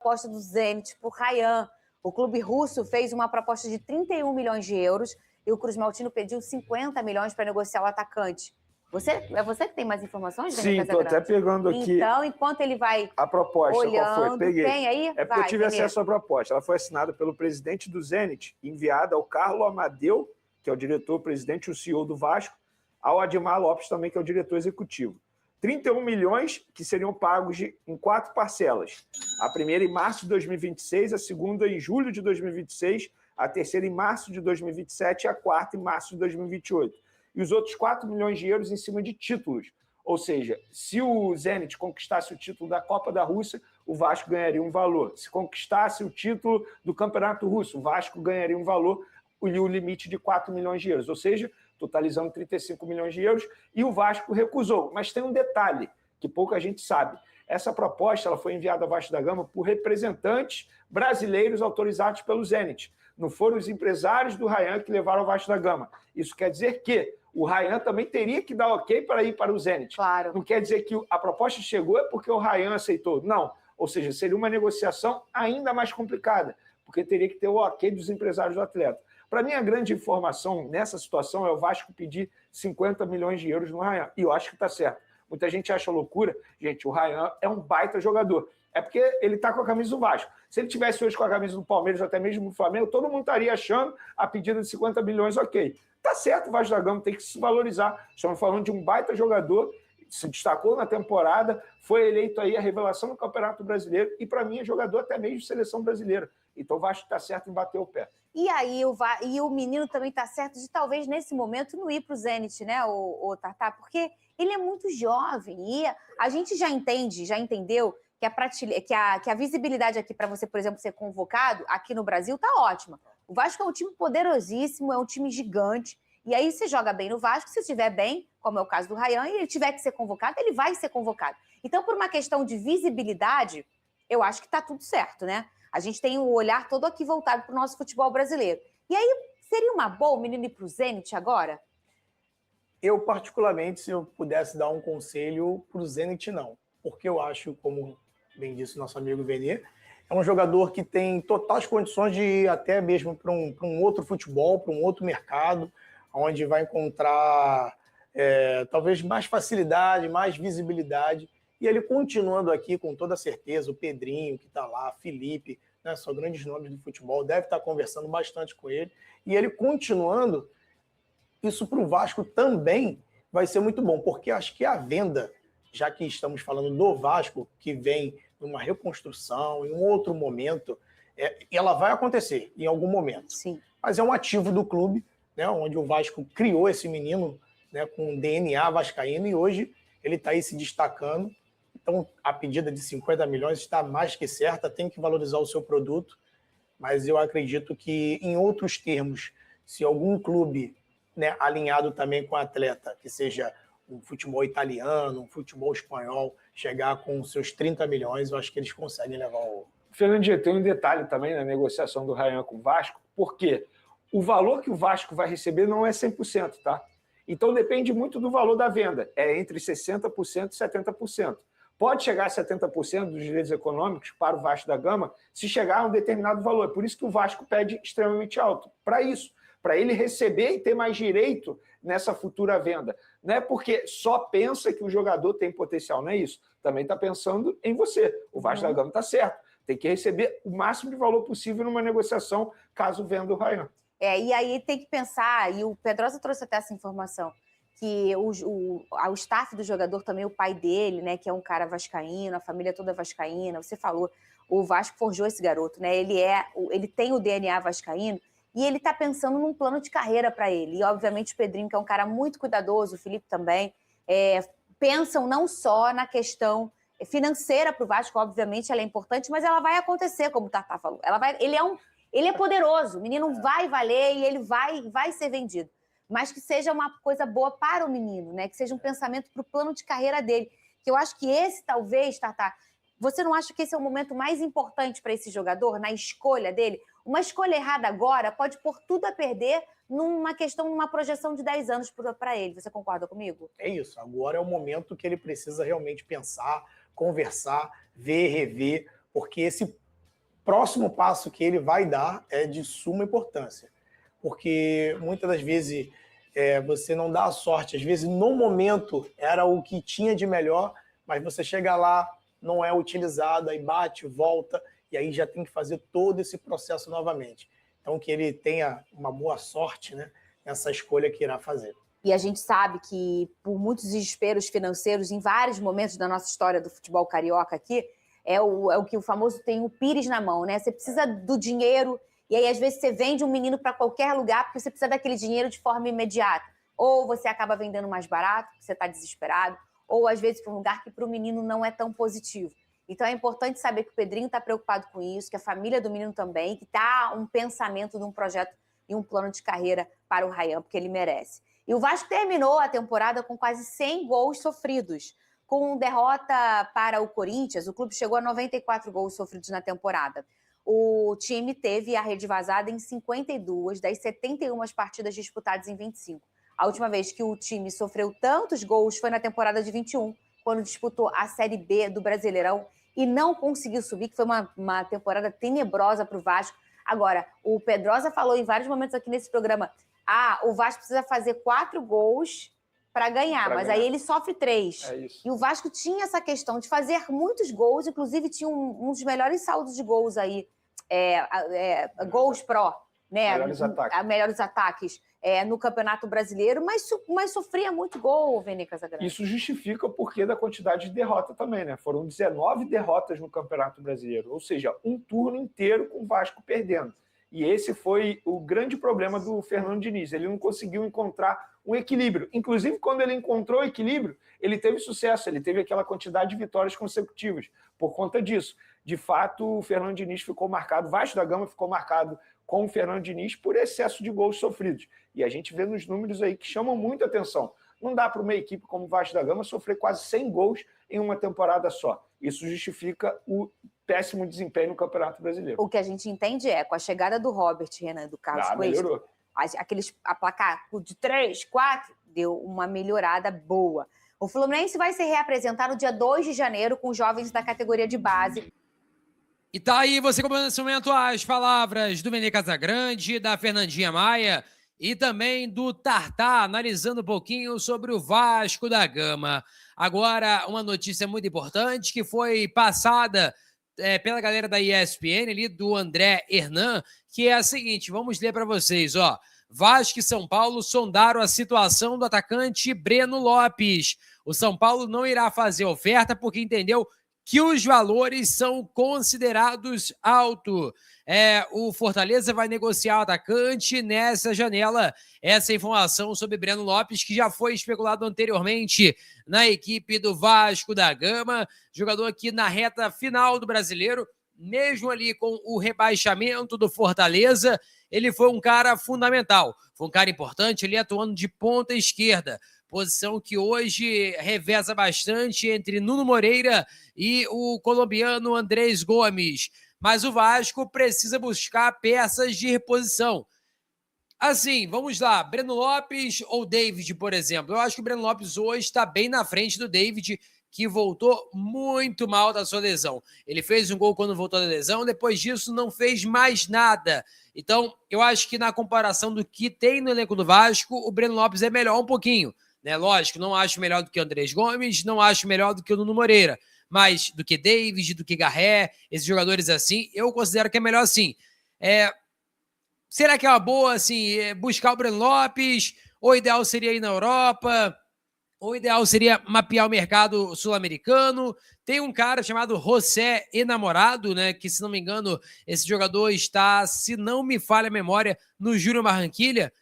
proposta do Zenit por Rayan. O clube russo fez uma proposta de 31 milhões de euros e o Cruz Maltino pediu 50 milhões para negociar o atacante. É você que tem mais informações? Sim, estou até pegando aqui. Então, enquanto ele vai a proposta, olhando, qual foi? Peguei. Tem aí? É porque eu tive acesso à proposta. Ela foi assinada pelo presidente do Zenit, enviada ao Carlos Amadeu, que é o diretor-presidente, o CEO do Vasco, ao Admar Lopes também, que é o diretor executivo. 31 milhões que seriam pagos em 4 parcelas. A primeira em março de 2026, a segunda em julho de 2026, a terceira em março de 2027 e a quarta em março de 2028. E os outros 4 milhões de euros em cima de títulos. Ou seja, se o Zenit conquistasse o título da Copa da Rússia, o Vasco ganharia um valor. Se conquistasse o título do Campeonato Russo, o Vasco ganharia um valor e o limite de 4 milhões de euros. Ou seja, totalizando 35 milhões de euros, e o Vasco recusou. Mas tem um detalhe que pouca gente sabe. Essa proposta ela foi enviada ao Vasco da Gama por representantes brasileiros autorizados pelo Zenit. Não foram os empresários do Rayan que levaram ao Vasco da Gama. Isso quer dizer que o Rayan também teria que dar ok para ir para o Zenit. Claro. Não quer dizer que a proposta chegou é porque o Rayan aceitou. Não. Ou seja, seria uma negociação ainda mais complicada, porque teria que ter o ok dos empresários do atleta. Para mim, a grande informação nessa situação é o Vasco pedir 50 milhões de euros no Rayan. E eu acho que está certo. Muita gente acha loucura. Gente, o Rayan é um baita jogador. É porque ele está com a camisa do Vasco. Se ele tivesse hoje com a camisa do Palmeiras, até mesmo do Flamengo, todo mundo estaria achando a pedida de 50 milhões ok. Tá certo, o Vasco da Gama tem que se valorizar. Estamos falando de um baita jogador, se destacou na temporada, foi eleito aí a revelação do Campeonato Brasileiro e, para mim, é jogador até mesmo de seleção brasileira. Então o Vasco está certo em bater o pé. E aí o menino também está certo de talvez nesse momento não ir para o Zenit, né, o Tatá, porque ele é muito jovem e a gente já entendeu que a visibilidade aqui para você, por exemplo, ser convocado aqui no Brasil tá ótima. O Vasco é um time poderosíssimo, é um time gigante. E aí você joga bem no Vasco, se estiver bem, como é o caso do Rayan, e ele tiver que ser convocado, ele vai ser convocado. Então, por uma questão de visibilidade, eu acho que tá tudo certo, né? A gente tem o olhar todo aqui voltado para o nosso futebol brasileiro. E aí, seria uma boa o menino ir para o Zenit agora? Eu, particularmente, se eu pudesse dar um conselho para o Zenit, não. Porque eu acho, como bem disse o nosso amigo Venê, é um jogador que tem totais condições de ir até mesmo para um outro futebol, para um outro mercado, onde vai encontrar talvez mais facilidade, mais visibilidade. E ele continuando aqui, com toda certeza, o Pedrinho, que está lá, Felipe, né, são grandes nomes do futebol, deve estar conversando bastante com ele. E ele continuando, isso para o Vasco também vai ser muito bom, porque acho que a venda, já que estamos falando do Vasco, que vem numa reconstrução, em um outro momento, ela vai acontecer em algum momento. Sim. Mas é um ativo do clube, né, onde o Vasco criou esse menino, né, com DNA vascaíno, e hoje ele está aí se destacando. Então, a pedida de 50 milhões está mais que certa, tem que valorizar o seu produto, mas eu acredito que, em outros termos, se algum clube, né, alinhado também com o atleta, que seja um futebol italiano, um futebol espanhol, chegar com seus 30 milhões, eu acho que eles conseguem levar o... Fernandinho, tem um detalhe também na negociação do Rayan com o Vasco, porque o valor que o Vasco vai receber não é 100%, tá? Então depende muito do valor da venda, é entre 60% e 70%. Pode chegar a 70% dos direitos econômicos para o Vasco da Gama se chegar a um determinado valor. É por isso que o Vasco pede extremamente alto. Para isso, para ele receber e ter mais direito nessa futura venda. Não é porque só pensa que o jogador tem potencial, não é isso. Também está pensando em você. O Vasco da Gama está certo. Tem que receber o máximo de valor possível numa negociação, caso venda o Rayan. E aí tem que pensar, e o Pedrosa trouxe até essa informação, que o staff do jogador também, o pai dele, né, que é um cara vascaíno, a família toda vascaína, você falou, o Vasco forjou esse garoto, né, ele tem o DNA vascaíno, e ele tá pensando num plano de carreira para ele, e obviamente o Pedrinho, que é um cara muito cuidadoso, o Felipe também, pensam não só na questão financeira para o Vasco, obviamente ela é importante, mas ela vai acontecer, como o Tatá falou, ele é poderoso, o menino vai valer e ele vai ser vendido. Mas que seja uma coisa boa para o menino, né? Que seja um pensamento para o plano de carreira dele. Que eu acho que esse, talvez, Tatá, você não acha que esse é o momento mais importante para esse jogador, na escolha dele? Uma escolha errada agora pode pôr tudo a perder numa projeção de 10 anos para ele. Você concorda comigo? É isso. Agora é o momento que ele precisa realmente pensar, conversar, ver, rever, porque esse próximo passo que ele vai dar é de suma importância, porque muitas das vezes você não dá a sorte, às vezes no momento era o que tinha de melhor, mas você chega lá, não é utilizado, aí bate, volta, e aí já tem que fazer todo esse processo novamente. Então que ele tenha uma boa sorte, né, nessa escolha que irá fazer. E a gente sabe que, por muitos desesperos financeiros, em vários momentos da nossa história do futebol carioca aqui, é o que o famoso tem o pires na mão, né? Você precisa do dinheiro, e aí às vezes você vende um menino para qualquer lugar porque você precisa daquele dinheiro de forma imediata. Ou você acaba vendendo mais barato, porque você está desesperado, ou às vezes para um lugar que para o menino não é tão positivo. Então é importante saber que o Pedrinho está preocupado com isso, que a família do menino também, que está um pensamento de um projeto e um plano de carreira para o Ryan, porque ele merece. E o Vasco terminou a temporada com quase 100 gols sofridos. Com derrota para o Corinthians, o clube chegou a 94 gols sofridos na temporada. O time teve a rede vazada em 52 das 71 partidas disputadas em 25. A última vez que o time sofreu tantos gols foi na temporada de 21, quando disputou a Série B do Brasileirão e não conseguiu subir, que foi uma temporada tenebrosa para o Vasco. Agora, o Pedrosa falou em vários momentos aqui nesse programa, o Vasco precisa fazer 4 gols para ganhar, mas aí ele sofre 3. É isso. E o Vasco tinha essa questão de fazer muitos gols, inclusive tinha um dos melhores saldos de gols aí, gols pró, né? Melhores ataques no Campeonato Brasileiro, mas sofria muito gol, Vene Casagrande. Isso justifica o porquê da quantidade de derrota também, né? Foram 19 derrotas no Campeonato Brasileiro, ou seja, um turno inteiro com o Vasco perdendo. E esse foi o grande problema do Fernando Diniz. Ele não conseguiu encontrar um equilíbrio. Inclusive, quando ele encontrou o equilíbrio, ele teve sucesso, ele teve aquela quantidade de vitórias consecutivas. Por conta disso, de fato, o Fernando Diniz ficou marcado, o Vasco da Gama ficou marcado com o Fernando Diniz por excesso de gols sofridos. E a gente vê nos números aí que chamam muita atenção. Não dá para uma equipe como o Vasco da Gama sofrer quase 100 gols em uma temporada só. Isso justifica o péssimo desempenho no Campeonato Brasileiro. O que a gente entende com a chegada do Robert, Renan, do Carlos Coelho, a placar de 3, 4, deu uma melhorada boa. O Fluminense vai se reapresentar no dia 2 de janeiro com os jovens da categoria de base. E tá aí, você acompanhando nesse momento as palavras do Vene Casagrande, da Fernandinha Maia e também do Tartá, analisando um pouquinho sobre o Vasco da Gama. Agora, uma notícia muito importante que foi passada pela galera da ESPN, ali, do André Hernan, que é a seguinte, vamos ler para vocês, ó. Vasco e São Paulo sondaram a situação do atacante Breno Lopes. O São Paulo não irá fazer oferta porque entendeu que os valores são considerados altos. O Fortaleza vai negociar o atacante nessa janela. Essa informação sobre Breno Lopes, que já foi especulado anteriormente na equipe do Vasco da Gama, jogador que na reta final do Brasileiro, mesmo ali com o rebaixamento do Fortaleza, ele foi um cara fundamental, foi um cara importante, ele atuando de ponta esquerda, posição que hoje reveza bastante entre Nuno Moreira e o colombiano Andrés Gomes. Mas o Vasco precisa buscar peças de reposição. Assim, vamos lá, Breno Lopes ou David, por exemplo. Eu acho que o Breno Lopes hoje está bem na frente do David, que voltou muito mal da sua lesão. Ele fez um gol quando voltou da lesão, depois disso não fez mais nada. Então, eu acho que na comparação do que tem no elenco do Vasco, o Breno Lopes é melhor um pouquinho. Né? Lógico, não acho melhor do que o Andrés Gomes, não acho melhor do que o Nuno Moreira, mas do que David, do que Garré, esses jogadores assim, eu considero que é melhor assim. Será que é uma boa assim, buscar o Breno Lopes? Ou o ideal seria ir na Europa? Ou o ideal seria mapear o mercado sul-americano? Tem um cara chamado José Enamorado, né? Que, se não me engano, esse jogador está, se não me falha a memória, no Júnior Barranquilla.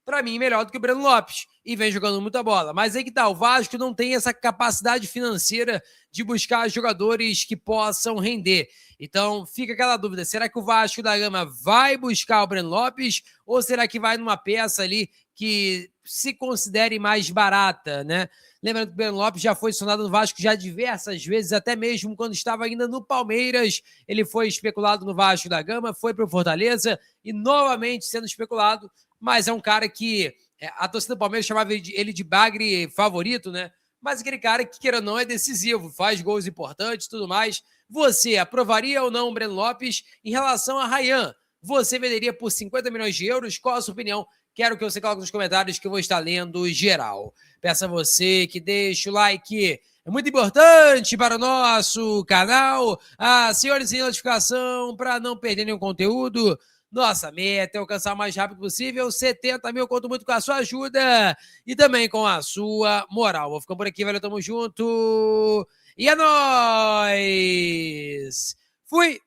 Para mim, melhor do que o Breno Lopes. E vem jogando muita bola. Mas aí que tá, o Vasco não tem essa capacidade financeira de buscar jogadores que possam render. Então, fica aquela dúvida. Será que o Vasco da Gama vai buscar o Breno Lopes? Ou será que vai numa peça ali que se considere mais barata, né? Lembrando que o Breno Lopes já foi sondado no Vasco já diversas vezes, até mesmo quando estava ainda no Palmeiras, ele foi especulado no Vasco da Gama, foi para o Fortaleza e novamente sendo especulado, mas é um cara que a torcida do Palmeiras chamava ele de bagre favorito, né? Mas aquele cara que, queira ou não, é decisivo, faz gols importantes e tudo mais. Você aprovaria ou não o Breno Lopes? Em relação a Ryan, você venderia por 50 milhões de euros? Qual a sua opinião? Quero que você coloque nos comentários que eu vou estar lendo geral. Peço a você que deixe o like. É muito importante para o nosso canal. Senhores, em notificação para não perder nenhum conteúdo. Nossa meta é alcançar o mais rápido possível 70 mil. Conto muito com a sua ajuda e também com a sua moral. Vou ficando por aqui, velho. Tamo junto. E é nóis! Fui!